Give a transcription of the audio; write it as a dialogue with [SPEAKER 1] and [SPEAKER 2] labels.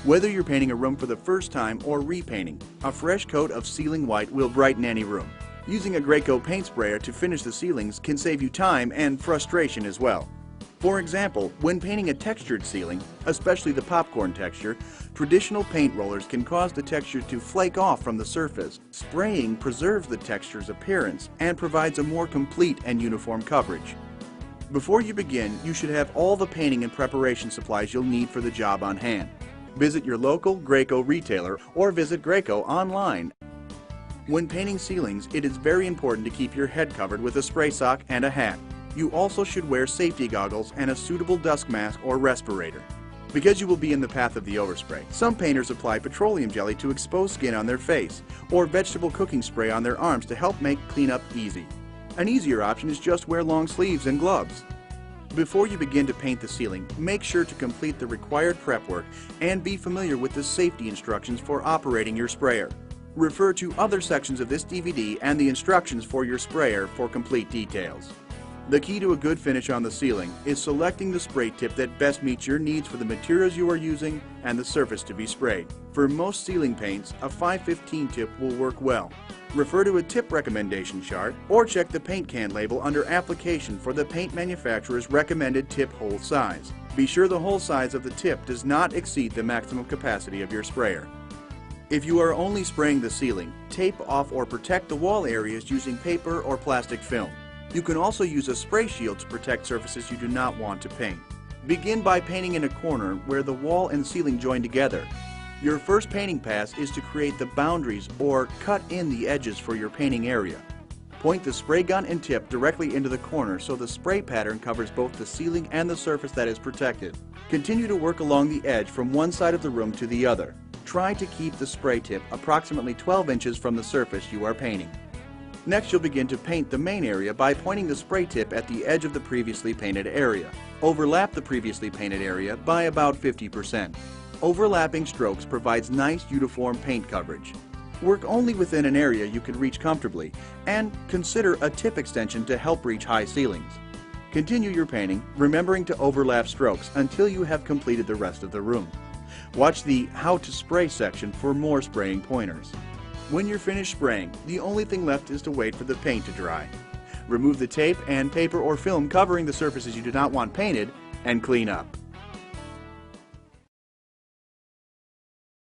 [SPEAKER 1] Whether you're painting a room for the first time or repainting, a fresh coat of ceiling white will brighten any room. Using a Graco paint sprayer to finish the ceilings can save you time and frustration as well. For example, when painting a textured ceiling, especially the popcorn texture, traditional paint rollers can cause the texture to flake off from the surface. Spraying preserves the texture's appearance and provides a more complete and uniform coverage. Before you begin, you should have all the painting and preparation supplies you'll need for the job on hand. Visit your local Graco retailer or visit Graco online. When painting ceilings, it is very important to keep your head covered with a spray sock and a hat. You also should wear safety goggles and a suitable dust mask or respirator. Because you will be in the path of the overspray, some painters apply petroleum jelly to exposed skin on their face or vegetable cooking spray on their arms to help make cleanup easy. An easier option is just wear long sleeves and gloves. Before you begin to paint the ceiling, make sure to complete the required prep work and be familiar with the safety instructions for operating your sprayer. Refer to other sections of this DVD and the instructions for your sprayer for complete details. The key to a good finish on the ceiling is selecting the spray tip that best meets your needs for the materials you are using and the surface to be sprayed. For most ceiling paints, a 5/15 tip will work well. Refer to a tip recommendation chart or check the paint can label under application for the paint manufacturer's recommended tip hole size. Be sure the hole size of the tip does not exceed the maximum capacity of your sprayer. If you are only spraying the ceiling, tape off or protect the wall areas using paper or plastic film. You can also use a spray shield to protect surfaces you do not want to paint. Begin by painting in a corner where the wall and ceiling join together. Your first painting pass is to create the boundaries or cut in the edges for your painting area. Point the spray gun and tip directly into the corner so the spray pattern covers both the ceiling and the surface that is protected. Continue to work along the edge from one side of the room to the other. Try to keep the spray tip approximately 12 inches from the surface you are painting. Next, you'll begin to paint the main area by pointing the spray tip at the edge of the previously painted area. Overlap the previously painted area by about 50%. Overlapping strokes provides nice uniform paint coverage. Work only within an area you can reach comfortably, and consider a tip extension to help reach high ceilings. Continue your painting, remembering to overlap strokes until you have completed the rest of the room. Watch the How to Spray section for more spraying pointers. When you're finished spraying, the only thing left is to wait for the paint to dry. Remove the tape and paper or film covering the surfaces you do not want painted and clean up.